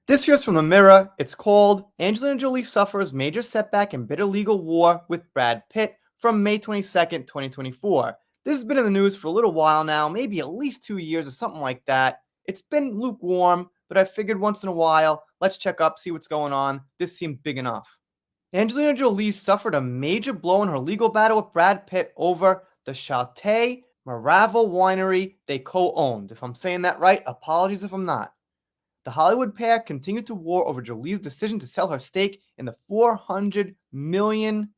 This here's from the Mirror. It's called Angelina Jolie Suffers Major Setback in Bitter Legal War with Brad Pitt from May 22nd, 2024. This has been in the news for a little while now, maybe at least 2 years or something like that. It's been lukewarm, but I figured once in a while, let's check up, see what's going on. This seemed big enough. Angelina Jolie suffered a major blow in her legal battle with Brad Pitt over the Château Miraval winery they co-owned. If I'm saying that right, apologies if I'm not. The Hollywood pair continued to war over Jolie's decision to sell her stake in the €400 million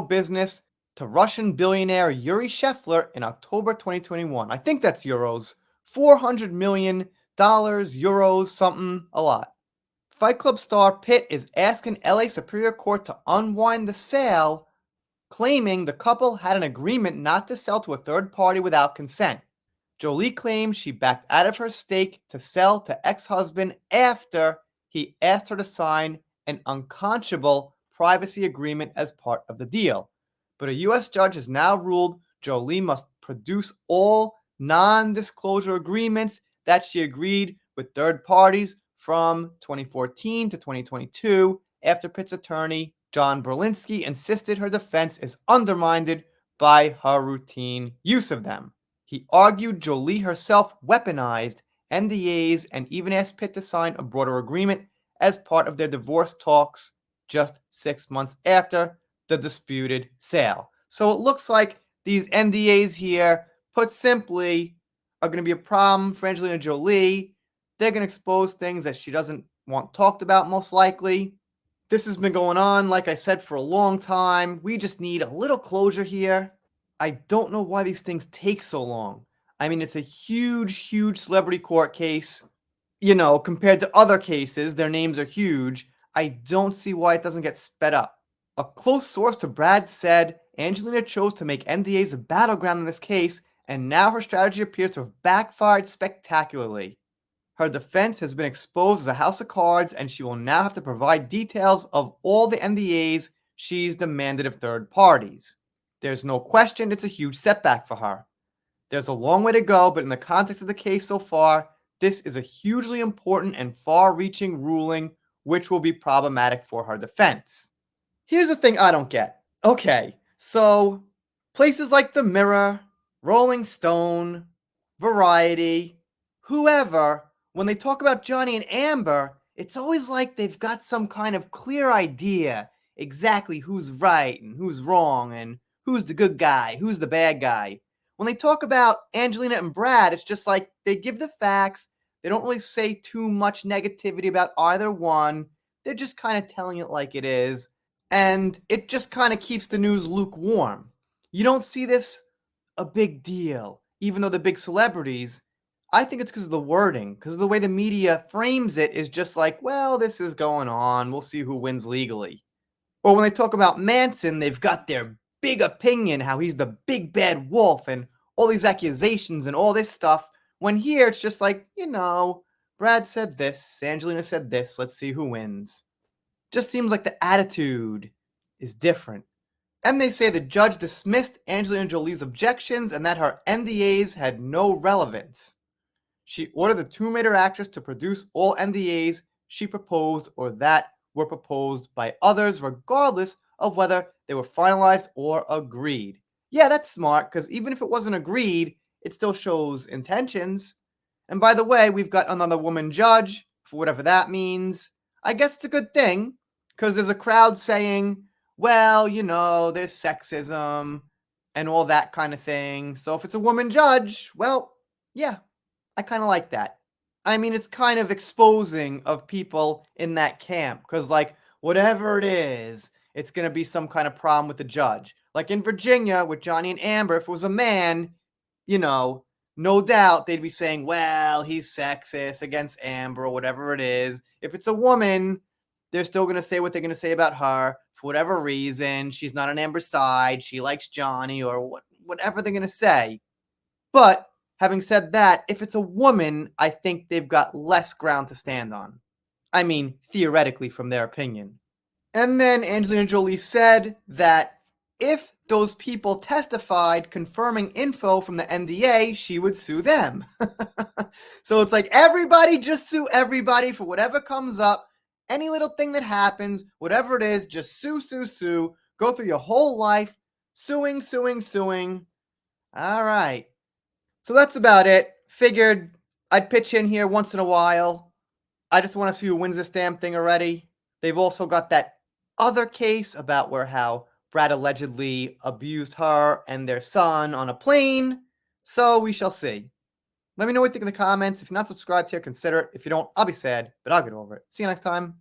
business to Russian billionaire Yuri Shefler in October 2021. I think that's euros. $400 million, euros, something, a lot. Fight Club star Pitt is asking LA Superior Court to unwind the sale, claiming the couple had an agreement not to sell to a third party without consent. Jolie claims she backed out of her stake to sell to ex-husband after he asked her to sign an unconscionable privacy agreement as part of the deal. But a U.S. judge has now ruled Jolie must produce all non-disclosure agreements that she agreed with third parties from 2014 to 2022 after Pitt's attorney, John Berlinski, insisted her defense is undermined by her routine use of them. He argued Jolie herself weaponized NDAs and even asked Pitt to sign a broader agreement as part of their divorce talks just 6 months after the disputed sale. So it looks like these NDAs here, put simply, are going to be a problem for Angelina Jolie. They're going to expose things that she doesn't want talked about, most likely. This has been going on, like I said, for a long time. We just need a little closure here. I don't know why these things take so long. I mean, it's a huge celebrity court case. You know, compared to other cases, their names are huge. I don't see why it doesn't get sped up. A close source to Brad said Angelina chose to make NDAs a battleground in this case, and now her strategy appears to have backfired spectacularly. Her defense has been exposed as a house of cards, and she will now have to provide details of all the NDAs she's demanded of third parties. There's no question it's a huge setback for her. There's a long way to go, but in the context of the case so far, this is a hugely important and far-reaching ruling which will be problematic for her defense. Here's the thing I don't get. Okay, so places like The Mirror, Rolling Stone, Variety, whoever, when they talk about Johnny and Amber, it's always like they've got some kind of clear idea exactly who's right and who's wrong and who's the good guy, who's the bad guy. When they talk about Angelina and Brad, it's just like they give the facts. They don't really say too much negativity about either one. They're just kind of telling it like it is. And it just kind of keeps the news lukewarm. You don't see this a big deal, even though the big celebrities. I think it's because of the wording, because of the way the media frames it is just like, well, this is going on. We'll see who wins legally. Or when they talk about Manson, they've got their big opinion, how he's the big bad wolf and all these accusations and all this stuff. When here, it's just like, you know, Brad said this, Angelina said this, let's see who wins. Just seems like the attitude is different. And they say the judge dismissed Angelina Jolie's objections and that her NDAs had no relevance. She ordered the Tomb Raider actress to produce all NDAs she proposed or that were proposed by others, regardless of whether they were finalized or agreed. Yeah, that's smart, because even if it wasn't agreed, it still shows intentions. And by the way, we've got another woman judge, for whatever that means. I guess it's a good thing, because there's a crowd saying, well, you know, there's sexism and all that kind of thing. So if it's a woman judge, well, yeah, I kind of like that. I mean, it's kind of exposing of people in that camp, because, like, whatever it is, it's going to be some kind of problem with the judge. Like in Virginia with Johnny and Amber, if it was a man, you know, no doubt they'd be saying, well, he's sexist against Amber or whatever it is. If it's a woman, they're still going to say what they're going to say about her for whatever reason. She's not on Amber's side. She likes Johnny or whatever they're going to say. But having said that, if it's a woman, I think they've got less ground to stand on. I mean, theoretically, from their opinion. And then Angelina Jolie said that if those people testified confirming info from the NDA, she would sue them. So it's like everybody just sue everybody for whatever comes up. Any little thing that happens, whatever it is, just sue, sue, sue. Go through your whole life suing, suing, suing. All right. So that's about it. Figured I'd pitch in here once in a while. I just want to see who wins this damn thing already. They've also got that other case about where how Brad allegedly abused her and their son on a plane. So we shall see. Let me know what you think in the comments. If you're not subscribed here, consider it. If you don't, I'll be sad, but I'll get over it. See you next time.